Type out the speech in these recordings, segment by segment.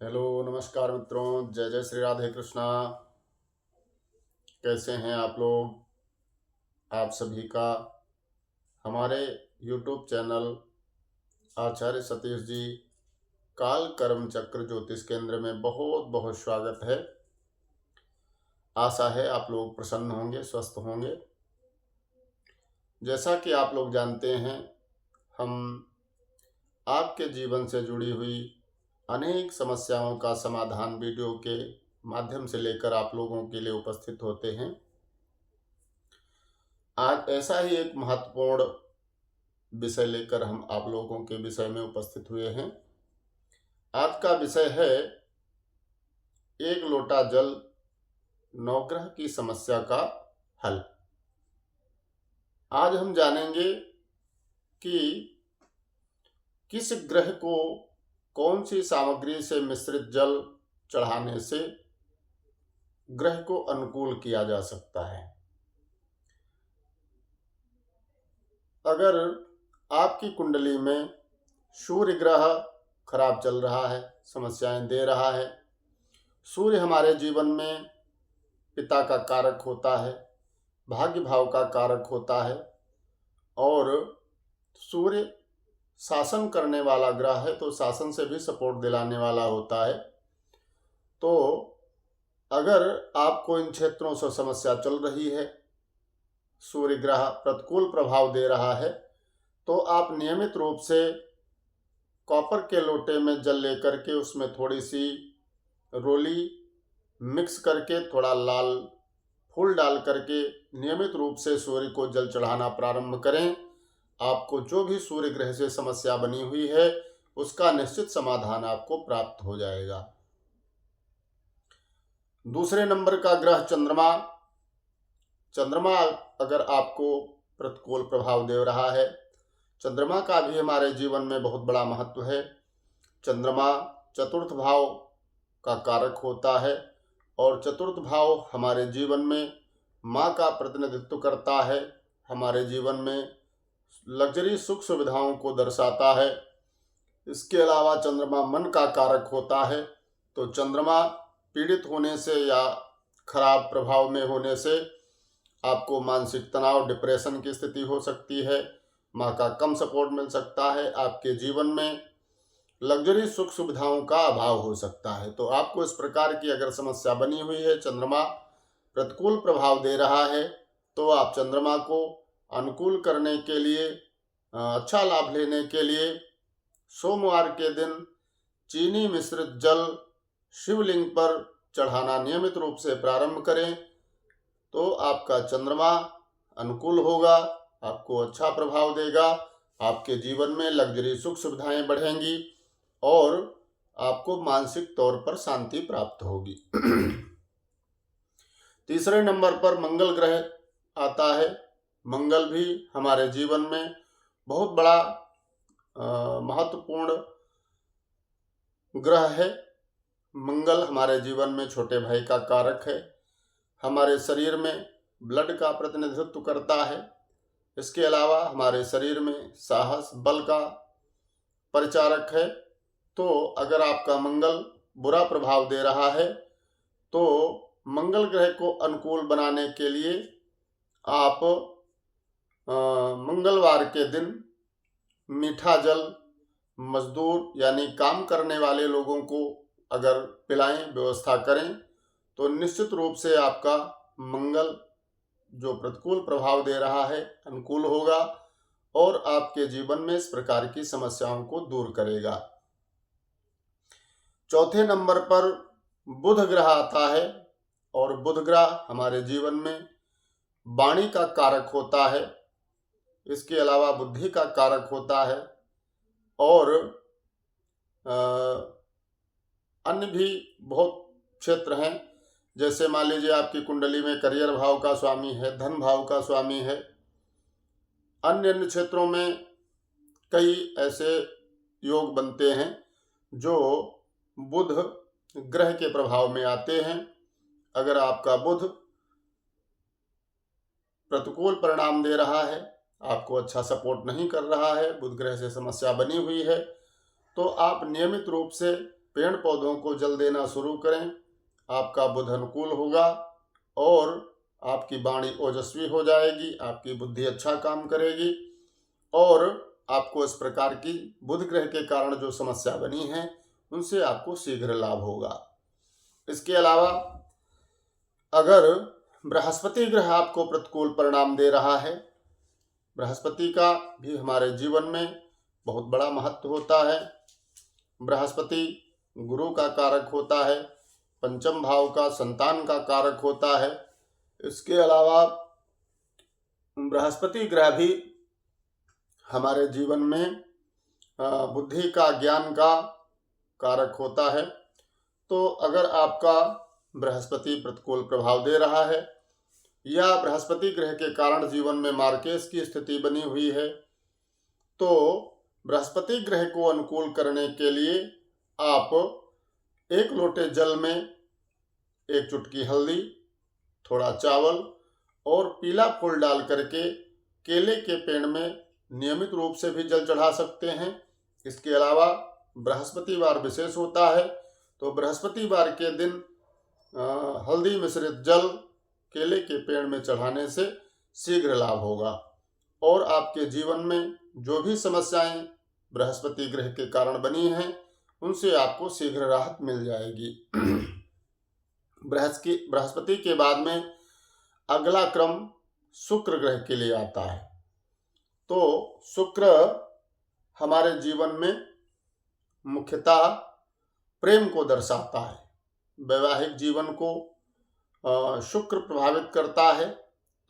Hello नमस्कार मित्रों, जय जय श्री राधे कृष्णा। कैसे हैं आप लोग? आप सभी का हमारे YouTube चैनल आचार्य सतीश जी काल कर्म चक्र ज्योतिष केंद्र में बहुत बहुत स्वागत है। आशा है आप लोग प्रसन्न होंगे, स्वस्थ होंगे। जैसा कि आप लोग जानते हैं, हम आपके जीवन से जुड़ी हुई अनेक समस्याओं का समाधान वीडियो के माध्यम से लेकर आप लोगों के लिए उपस्थित होते हैं। आज ऐसा ही एक महत्वपूर्ण विषय लेकर हम आप लोगों के विषय में उपस्थित हुए हैं। आज का विषय है एक लोटा जल, नवग्रह की समस्या का हल। आज हम जानेंगे कि किस ग्रह को कौन सी सामग्री से मिश्रित जल चढ़ाने से ग्रह को अनुकूल किया जा सकता है। अगर आपकी कुंडली में सूर्य ग्रह खराब चल रहा है, समस्याएं दे रहा है। सूर्य हमारे जीवन में पिता का कारक होता है, भाग्य भाव का कारक होता है और सूर्य शासन करने वाला ग्रह है, तो शासन से भी सपोर्ट दिलाने वाला होता है। तो अगर आपको इन क्षेत्रों से समस्या चल रही है, सूर्य ग्रह प्रतिकूल प्रभाव दे रहा है, तो आप नियमित रूप से कॉपर के लोटे में जल लेकर के उसमें थोड़ी सी रोली मिक्स करके थोड़ा लाल फूल डाल करके नियमित रूप से सूर्य को जल चढ़ाना प्रारंभ करें। आपको जो भी सूर्य ग्रह से समस्या बनी हुई है उसका निश्चित समाधान आपको प्राप्त हो जाएगा। दूसरे नंबर का ग्रह चंद्रमा। चंद्रमा अगर आपको प्रतिकूल प्रभाव दे रहा है, चंद्रमा का भी हमारे जीवन में बहुत बड़ा महत्व है। चंद्रमा चतुर्थ भाव का कारक होता है और चतुर्थ भाव हमारे जीवन में माँ का प्रतिनिधित्व करता है, हमारे जीवन में लग्जरी सुख सुविधाओं को दर्शाता है। इसके अलावा चंद्रमा मन का कारक होता है, तो चंद्रमा पीड़ित होने से या खराब प्रभाव में होने से आपको मानसिक तनाव, डिप्रेशन की स्थिति हो सकती है, माँ का कम सपोर्ट मिल सकता है, आपके जीवन में लग्जरी सुख सुविधाओं का अभाव हो सकता है। तो आपको इस प्रकार की अगर समस्या बनी हुई है, चंद्रमा प्रतिकूल प्रभाव दे रहा है, तो आप चंद्रमा को अनुकूल करने के लिए, अच्छा लाभ लेने के लिए सोमवार के दिन चीनी मिश्रित जल शिवलिंग पर चढ़ाना नियमित रूप से प्रारंभ करें, तो आपका चंद्रमा अनुकूल होगा, आपको अच्छा प्रभाव देगा, आपके जीवन में लग्जरी सुख सुविधाएं बढ़ेंगी और आपको मानसिक तौर पर शांति प्राप्त होगी। तीसरे नंबर पर मंगल ग्रह आता है। मंगल भी हमारे जीवन में बहुत बड़ा महत्वपूर्ण ग्रह है। मंगल हमारे जीवन में छोटे भाई का कारक है, हमारे शरीर में ब्लड का प्रतिनिधित्व करता है। इसके अलावा हमारे शरीर में साहस, बल का परिचारक है। तो अगर आपका मंगल बुरा प्रभाव दे रहा है, तो मंगल ग्रह को अनुकूल बनाने के लिए आप मंगलवार के दिन मीठा जल मजदूर यानी काम करने वाले लोगों को अगर पिलाएं, व्यवस्था करें, तो निश्चित रूप से आपका मंगल जो प्रतिकूल प्रभाव दे रहा है अनुकूल होगा और आपके जीवन में इस प्रकार की समस्याओं को दूर करेगा। चौथे नंबर पर बुध ग्रह आता है और बुध ग्रह हमारे जीवन में वाणी का कारक होता है, इसके अलावा बुद्धि का कारक होता है और अन्य भी बहुत क्षेत्र हैं। जैसे मान लीजिए आपकी कुंडली में करियर भाव का स्वामी है, धन भाव का स्वामी है। अन्य अन्य क्षेत्रों में कई ऐसे योग बनते हैं जो बुध ग्रह के प्रभाव में आते हैं। अगर आपका बुध प्रतिकूल परिणाम दे रहा है, आपको अच्छा सपोर्ट नहीं कर रहा है, बुध ग्रह से समस्या बनी हुई है, तो आप नियमित रूप से पेड़ पौधों को जल देना शुरू करें। आपका बुध अनुकूल होगा और आपकी वाणी ओजस्वी हो जाएगी, आपकी बुद्धि अच्छा काम करेगी और आपको इस प्रकार की बुध ग्रह के कारण जो समस्या बनी है उनसे आपको शीघ्र लाभ होगा। इसके अलावा अगर बृहस्पति ग्रह आपको प्रतिकूल परिणाम दे रहा है, बृहस्पति का भी हमारे जीवन में बहुत बड़ा महत्व होता है। बृहस्पति गुरु का कारक होता है, पंचम भाव का संतान का कारक होता है। इसके अलावा बृहस्पति ग्रह भी हमारे जीवन में बुद्धि का, ज्ञान का कारक होता है। तो अगर आपका बृहस्पति प्रतिकूल प्रभाव दे रहा है या बृहस्पति ग्रह के कारण जीवन में मार्केस की स्थिति बनी हुई है, तो बृहस्पति ग्रह को अनुकूल करने के लिए आप 1 लोटे जल में 1 चुटकी हल्दी, थोड़ा चावल और पीला फूल डाल करके केले के पेड़ में नियमित रूप से भी जल चढ़ा सकते हैं। इसके अलावा बृहस्पतिवार विशेष होता है, तो बृहस्पतिवार के दिन हल्दी मिश्रित जल केले के पेड़ में चढ़ाने से शीघ्र लाभ होगा और आपके जीवन में जो भी समस्याएं बृहस्पति ग्रह के कारण बनी हैं उनसे आपको शीघ्र राहत मिल जाएगी। बृहस्पति के बाद में अगला क्रम शुक्र ग्रह के लिए आता है। तो शुक्र हमारे जीवन में मुख्यतः प्रेम को दर्शाता है। वैवाहिक जीवन को शुक्र प्रभावित करता है।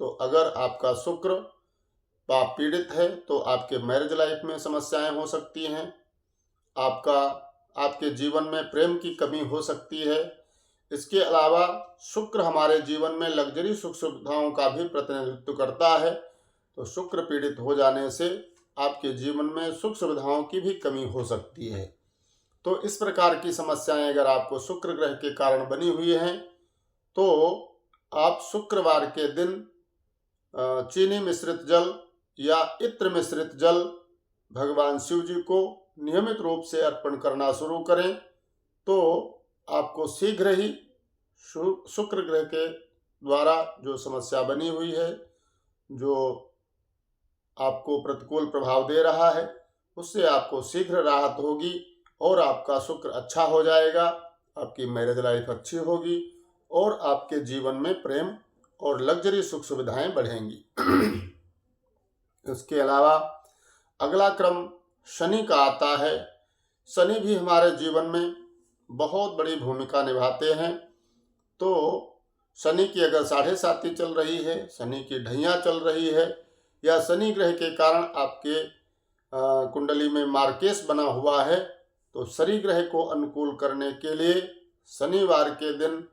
तो अगर आपका शुक्र पाप पीड़ित है तो आपके मैरिज लाइफ में समस्याएं हो सकती हैं, आपके जीवन में प्रेम की कमी हो सकती है। इसके अलावा शुक्र हमारे जीवन में लग्जरी सुख सुविधाओं का भी प्रतिनिधित्व करता है। तो शुक्र पीड़ित हो जाने से आपके जीवन में सुख सुविधाओं की भी कमी हो सकती है। तो इस प्रकार की समस्याएं अगर आपको शुक्र ग्रह के कारण बनी हुई हैं तो आप शुक्रवार के दिन चीनी मिश्रित जल या इत्र मिश्रित जल भगवान शिव जी को नियमित रूप से अर्पण करना शुरू करें तो आपको शीघ्र ही शुक्र ग्रह के द्वारा जो समस्या बनी हुई है, जो आपको प्रतिकूल प्रभाव दे रहा है, उससे आपको शीघ्र राहत होगी और आपका शुक्र अच्छा हो जाएगा, आपकी मैरिज लाइफ अच्छी होगी और आपके जीवन में प्रेम और लग्जरी सुख सुविधाएं बढ़ेंगी। इसके अलावा अगला क्रम शनि का आता है। शनि भी हमारे जीवन में बहुत बड़ी भूमिका निभाते हैं। तो शनि की अगर 7.5 चल रही है, शनि की ढैया चल रही है या शनि ग्रह के कारण आपके कुंडली में मार्केस बना हुआ है, तो शनि ग्रह को अनुकूल करने के लिए शनिवार के दिन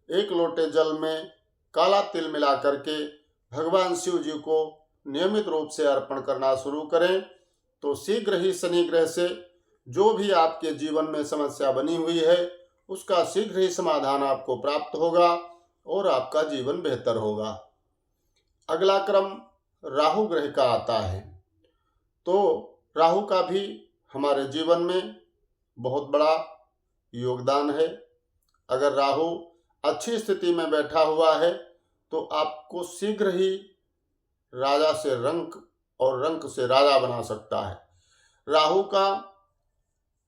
1 लोटे जल में काला तिल मिला करके भगवान शिव जी को नियमित रूप से अर्पण करना शुरू करें तो शीघ्र ही शनि ग्रह से जो भी आपके जीवन में समस्या बनी हुई है उसका शीघ्र ही समाधान आपको प्राप्त होगा और आपका जीवन बेहतर होगा। अगला क्रम राहु ग्रह का आता है। तो राहु का भी हमारे जीवन में बहुत बड़ा योगदान है। अगर राहु अच्छी स्थिति में बैठा हुआ है तो आपको शीघ्र ही राजा से रंक और रंक से राजा बना सकता है। राहु का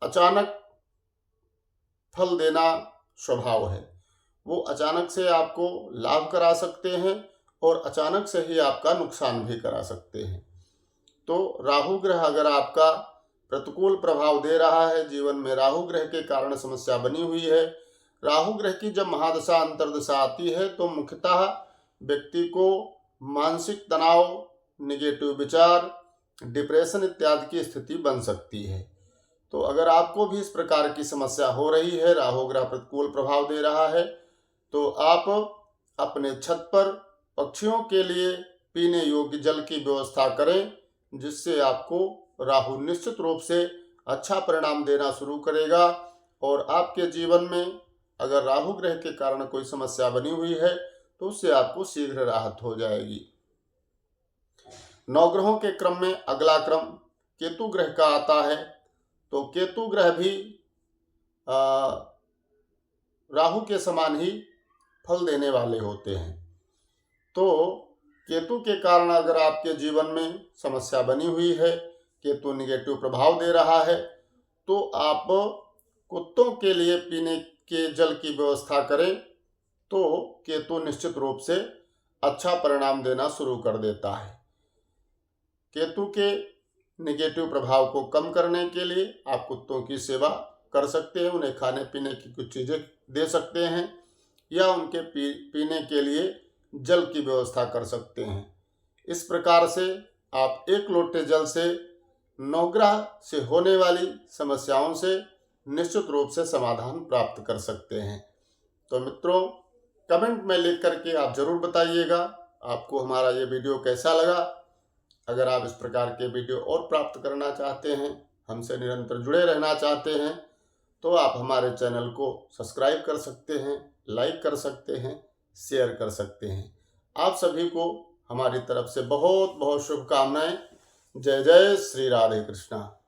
अचानक फल देना स्वभाव है, वो अचानक से आपको लाभ करा सकते हैं और अचानक से ही आपका नुकसान भी करा सकते हैं। तो राहु ग्रह अगर आपका प्रतिकूल प्रभाव दे रहा है, जीवन में राहु ग्रह के कारण समस्या बनी हुई है, राहु ग्रह की जब महादशा अंतर्दशा आती है तो मुख्यतः व्यक्ति को मानसिक तनाव, निगेटिव विचार, डिप्रेशन इत्यादि की स्थिति बन सकती है। तो अगर आपको भी इस प्रकार की समस्या हो रही है, राहु ग्रह प्रतिकूल प्रभाव दे रहा है, तो आप अपने छत पर पक्षियों के लिए पीने योग्य जल की व्यवस्था करें, जिससे आपको राहु निश्चित रूप से अच्छा परिणाम देना शुरू करेगा और आपके जीवन में अगर राहु ग्रह के कारण कोई समस्या बनी हुई है तो उससे आपको शीघ्र राहत हो जाएगी। 9 ग्रहों के क्रम में अगला क्रम केतु ग्रह का आता है। तो केतु ग्रह भी राहु के समान ही फल देने वाले होते हैं। तो केतु के कारण अगर आपके जीवन में समस्या बनी हुई है, केतु निगेटिव प्रभाव दे रहा है, तो आप कुत्तों के लिए पीने के जल की व्यवस्था करें तो केतु निश्चित रूप से अच्छा परिणाम देना शुरू कर देता है। केतु के निगेटिव प्रभाव को कम करने के लिए आप कुत्तों की सेवा कर सकते हैं, उन्हें खाने पीने की कुछ चीज़ें दे सकते हैं या उनके पीने के लिए जल की व्यवस्था कर सकते हैं। इस प्रकार से आप 1 लोटे जल से नवग्रह से होने वाली समस्याओं से निश्चित रूप से समाधान प्राप्त कर सकते हैं। तो मित्रों, कमेंट में लिख करके आप ज़रूर बताइएगा आपको हमारा ये वीडियो कैसा लगा। अगर आप इस प्रकार के वीडियो और प्राप्त करना चाहते हैं, हमसे निरंतर जुड़े रहना चाहते हैं, तो आप हमारे चैनल को सब्सक्राइब कर सकते हैं, लाइक कर सकते हैं, शेयर कर सकते हैं। आप सभी को हमारी तरफ से बहुत बहुत शुभकामनाएं। जय जय श्री राधे कृष्णा।